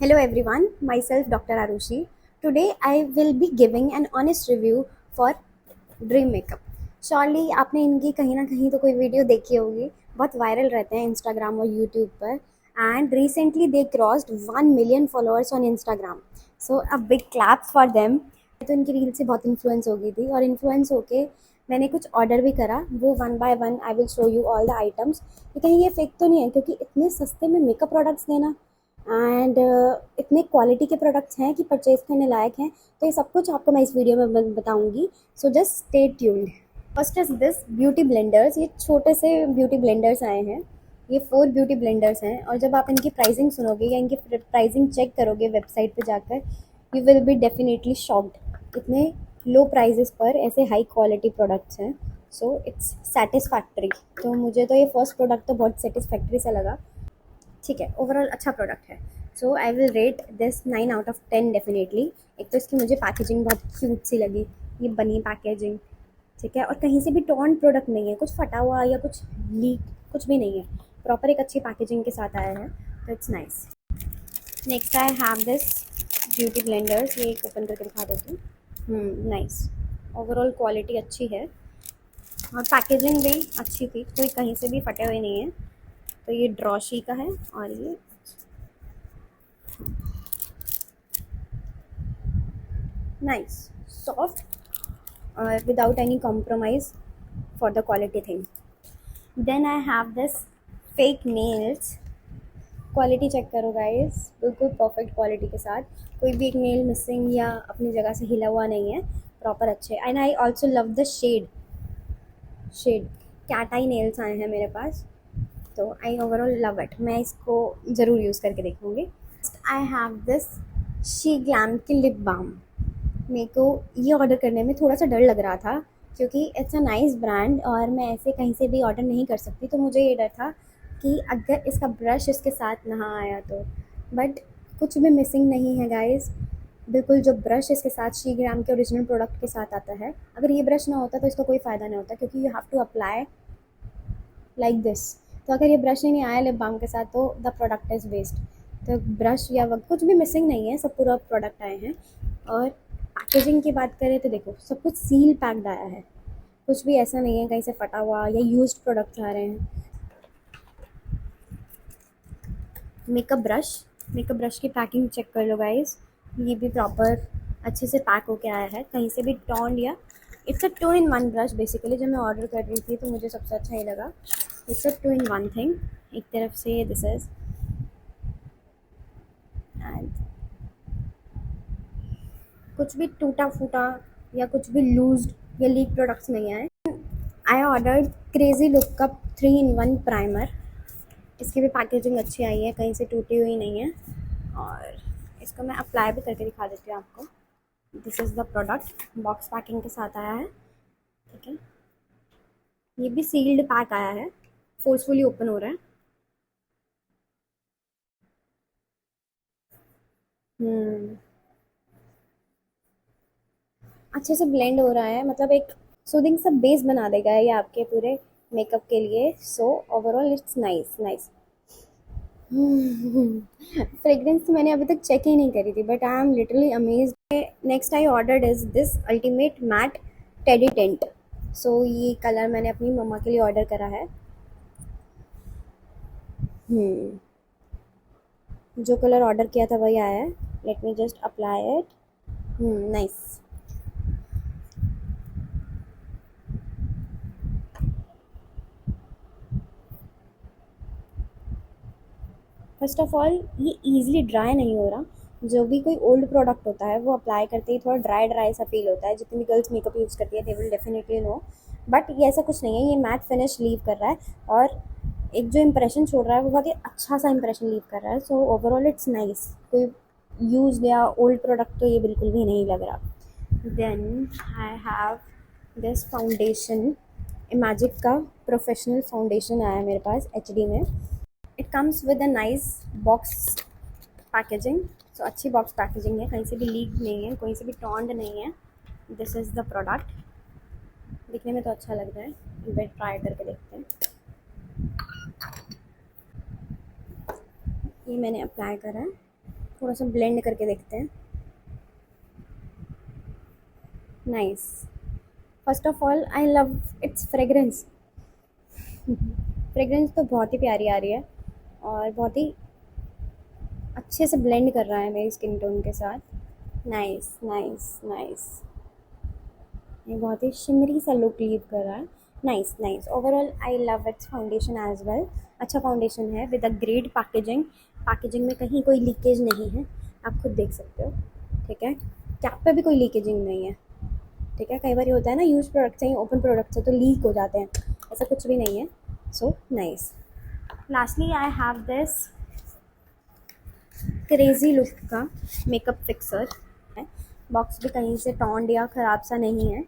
Hello everyone, myself Dr. Arushi. Today I will be giving an honest review for dream makeup. Surely आपने इनकी कहीं ना कहीं तो कोई वीडियो देखी होगी, बहुत वायरल रहते हैं इंस्टाग्राम और यूट्यूब पर. And recently they crossed 1 million followers on Instagram. So a big claps for them. तो इनकी रील से बहुत इन्फ्लुएंस हो गई थी और इन्फ्लुएंस होके मैंने कुछ ऑर्डर भी करा. वो one by one I will show you all the items. कहीं ये फेक तो नहीं है, क्योंकि इतने सस्ते में मेकअप प्रोडक्ट्स देना एंड इतने क्वालिटी के प्रोडक्ट्स हैं कि परचेज करने लायक हैं. तो ये सब कुछ आपको मैं इस वीडियो में बताऊंगी. So just stay tuned. First is this beauty blenders. ये छोटे से ब्यूटी ब्लेंडर्स आए हैं. ये 4 ब्यूटी ब्लेंडर्स हैं और जब आप इनकी प्राइसिंग सुनोगे या इनकी प्राइसिंग चेक करोगे वेबसाइट पे जाकर, you will be definitely shocked. इतने लो प्राइजेस पर ऐसे हाई क्वालिटी प्रोडक्ट्स हैं. So it's satisfactory. तो मुझे तो ये फर्स्ट प्रोडक्ट तो बहुत सेटिस्फैक्ट्री सा लगा. ठीक है, ओवरऑल अच्छा प्रोडक्ट है. So I will rate this 9 out of 10 definitely. एक तो इसकी मुझे पैकेजिंग बहुत क्यूट सी लगी. ये बनी पैकेजिंग, ठीक है, और कहीं से भी टॉर्न प्रोडक्ट नहीं है, कुछ फटा हुआ या कुछ लीक कुछ भी नहीं है. प्रॉपर एक अच्छी पैकेजिंग के साथ आया है, तो it's nice. Next I have this beauty blenders. ये एक ओपन करके दिखा देती हूँ. नाइस. ओवरऑल क्वालिटी अच्छी है और पैकेजिंग भी अच्छी थी, कोई कहीं से भी फटे हुए नहीं है. तो ये ड्रॉशी का है और ये nice, soft, without any compromise for the quality thing. Then I have this fake nails. Quality check करो गाइस, बिल्कुल परफेक्ट क्वालिटी के साथ. कोई भी एक नेल मिसिंग या अपनी जगह से हिला हुआ नहीं है. प्रॉपर अच्छे. And I also love the shade cat eye nails आए हैं मेरे पास. तो आई ओवरऑल लव इट. मैं इसको ज़रूर यूज़ करके देखूँगी. आई हैव दिस शी ग्लैम की लिप बाम. मेरे को ये ऑर्डर करने में थोड़ा सा डर लग रहा था, क्योंकि इट्स अ नाइस ब्रांड और मैं ऐसे कहीं से भी ऑर्डर नहीं कर सकती. तो मुझे ये डर था कि अगर इसका ब्रश इसके साथ ना आया तो. बट कुछ भी मिसिंग नहीं है गाइस. बिल्कुल जो ब्रश इसके साथ शी ग्राम के ओरिजिनल प्रोडक्ट के साथ आता है, अगर ये ब्रश ना होता तो इसका कोई फ़ायदा नहीं होता, क्योंकि you have to apply like this. तो अगर ये ब्रश नहीं आया लिप बाम के साथ तो द प्रोडक्ट इज़ वेस्ट. तो ब्रश या कुछ भी मिसिंग नहीं है, सब पूरा प्रोडक्ट आए हैं. और पैकेजिंग की बात करें तो देखो, सब कुछ सील पैक्ड आया है. कुछ भी ऐसा नहीं है कहीं से फटा हुआ या यूज्ड प्रोडक्ट्स आ रहे हैं. मेकअप ब्रश की पैकिंग चेक कर लो गाइस. ये भी प्रॉपर अच्छे से पैक होके आया है, कहीं से भी टॉन्ड या. It's a 2 in 1 brush basically. जब मैं ऑर्डर कर रही थी तो मुझे सबसे अच्छा ही लगा. It's a 2 in 1 thing. एक तरफ से दिस इज एंड कुछ भी टूटा फूटा या कुछ भी लूज्ड या लीक प्रोडक्ट्स नहीं आए. आई ऑर्डर्ड क्रेजी लुक का 3 in 1 प्राइमर. इसकी भी पैकेजिंग अच्छी आई है, कहीं से टूटी हुई नहीं है. और इसको मैं अप्लाई भी करके दिखा देती हूँ आपको. This is the product. Box packing के साथ आया है, ठीक है. ये भी सील्ड पैक आया है, फोर्सफुली ओपन हो रहा है. अच्छे से ब्लेंड हो रहा है, मतलब एक सूदिंग सा बेस बना देगा ये आपके पूरे मेकअप के लिए. So overall it's nice nice. Fragrance तो मैंने अभी तक चेक ही नहीं करी थी, but I am literally amazed. Next I ordered is this ultimate matte teddy tint. So ये कलर मैंने अपनी मम्मा के लिए ऑर्डर करा है. जो कलर ऑर्डर किया था वही आया है. Let me just apply it. Nice. First of all ये ईजिली ड्राई नहीं हो रहा. जो भी कोई ओल्ड प्रोडक्ट होता है वो अप्लाई करते ही थोड़ा ड्राई ड्राई सा फील होता है. जितनी भी गर्ल्स मेकअप यूज़ करती है they will definitely know. But ये ऐसा कुछ नहीं है, ये मैट फिनिश लीव कर रहा है और एक जो इंप्रेशन छोड़ रहा है वो बहुत ही अच्छा सा इंप्रेशन लीव कर रहा है. So overall it's nice. कोई यूज या ओल्ड प्रोडक्ट तो ये बिल्कुल भी नहीं लग रहा. Then I have this foundation. Magic का प्रोफेशनल फाउंडेशन आया है मेरे पास HD में. It comes with a nice box packaging. So अच्छी बॉक्स पैकेजिंग है, कहीं से भी लीक नहीं है, कहीं से भी टॉन्ड नहीं है. This is the product. दिखने में तो अच्छा लग रहा है, एक बार ट्राई करके देखते हैं. ये मैंने अप्लाई करा है. थोड़ा सा ब्लेंड करके देखते हैं। Nice. First of all I love it's fragrance. Fragrance तो बहुत ही प्यारी आ रही है और बहुत ही अच्छे से ब्लेंड कर रहा है मेरी स्किन टोन के साथ। Nice nice nice. ये बहुत ही शिमरी सा लुक लीव कर रहा है। Nice nice. Overall I love its foundation as well. अच्छा फाउंडेशन है with a great packaging. Packaging में कहीं कोई लीकेज नहीं है, आप खुद देख सकते हो। ठीक है, कैप पे भी कोई लीकेजिंग नहीं है। ठीक है, कई बार ये होता है ना, यूज प्रोडक्ट्स हैं, ओपन प्रोडक्ट्स है तो लीक हो जाते हैं, ऐसा कुछ भी नहीं है। So nice. Lastly I have this crazy look का मेकअप फिक्सर है। बॉक्स भी कहीं से टॉन्ड या ख़राब सा नहीं है।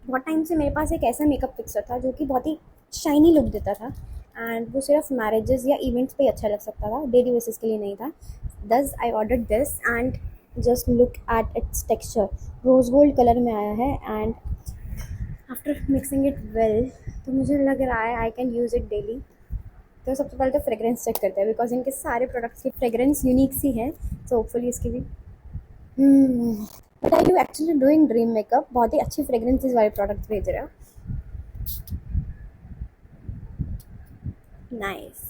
बहुत टाइम से मेरे पास एक ऐसा मेकअप फिक्सर था जो कि बहुत ही शाइनी लुक देता था एंड वो सिर्फ मैरिजेस या इवेंट्स पे ही अच्छा लग सकता था, डेली बेसिस के लिए नहीं था। दस I order this and just look at its texture. Rose gold colour में आया है and after mixing it well तो मुझे लग रहा है I can use it daily. तो सबसे पहले तो फ्रेग्रेंस चेक करते हैं बिकॉज इनके सारे प्रोडक्ट्स की फ्रेग्रेंस यूनिक सी है, तो होपफुली इसकी भी। But are you actually doing dream makeup? बहुत ही अच्छी फ्रेग्रेंसेस वाले प्रोडक्ट्स भेज रहे हो। Nice.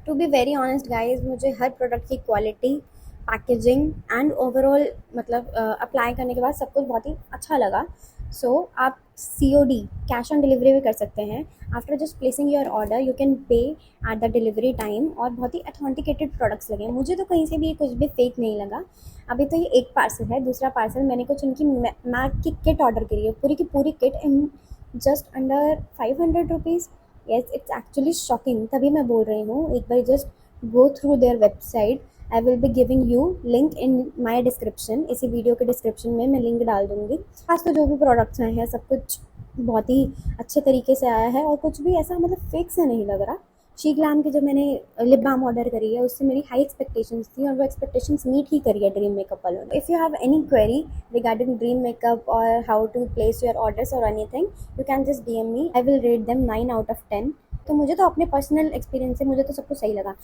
To be very honest guys, मुझे हर प्रोडक्ट की क्वालिटी, पैकेजिंग एंड ओवरऑल मतलब अप्लाई करने के बाद सब कुछ बहुत ही अच्छा लगा। सो आप COD कैश ऑन डिलीवरी भी कर सकते हैं। After just placing your order you can pay at the delivery time और बहुत ही अथेंटिकेटेड प्रोडक्ट्स लगे। मुझे तो कहीं से भी ये कुछ भी फेक नहीं लगा। अभी तो ये एक पार्सल है, दूसरा पार्सल मैंने कुछ उनकी मैक की किट ऑर्डर करी है, पूरी की पूरी kit in just under 500 rupees. Yes, it's actually shocking, तभी मैं बोल रही हूँ एक बार just go through their website. I will be giving you link in my description. इसी वीडियो के डिस्क्रिप्शन में मैं लिंक डाल दूँगी। आज तो जो भी प्रोडक्ट्स आए हैं सब कुछ बहुत ही अच्छे तरीके से आया है और कुछ भी ऐसा मतलब फेक सा नहीं लग रहा। शी ग्लैम की जो मैंने लिप बाम ऑर्डर करी है उससे मेरी हाई एक्सपेक्टेशंस थी और वो एक्सपेक्टेशंस मीट ही करी है ड्रीम मेकअप वालों ने। If you have any query regarding Dream Makeup और how to place your orders और anything, you can just DM me. I will rate them 9 out of 10। तो मुझे तो अपने पर्सनल एक्सपीरियंस से मुझे तो सब कुछ सही लगा।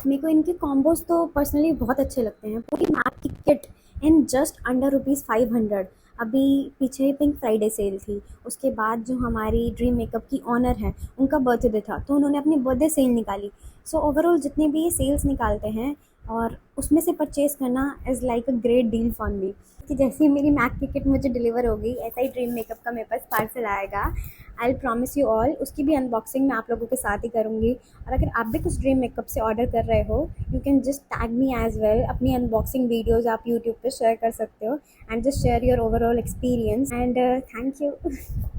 मेरे को इनके कॉम्बोज तो पर्सनली बहुत अच्छे लगते हैं। पूरी मैक की किट इन जस्ट अंडर ₹500। अभी पीछे पिंक फ्राइडे सेल थी, उसके बाद जो हमारी ड्रीम मेकअप की ऑनर है उनका बर्थडे था तो उन्होंने अपनी बर्थडे सेल निकाली। सो ओवरऑल जितने भी ये सेल्स निकालते हैं और उसमें से परचेज़ करना is like a great deal for me. कि जैसे ही मेरी मैक की किट मुझे डिलीवर होगी ऐसा ही ड्रीम मेकअप का मेरे पास पार्सल आएगा। आई प्रॉमिस यू ऑल, उसकी भी अनबॉक्सिंग मैं आप लोगों के साथ ही करूँगी। और अगर आप भी कुछ ड्रीम मेकअप से ऑर्डर कर रहे हो you can just tag me as well. अपनी अनबॉक्सिंग वीडियोज़ आप यूट्यूब पे शेयर कर सकते हो and just share your overall experience and thank you.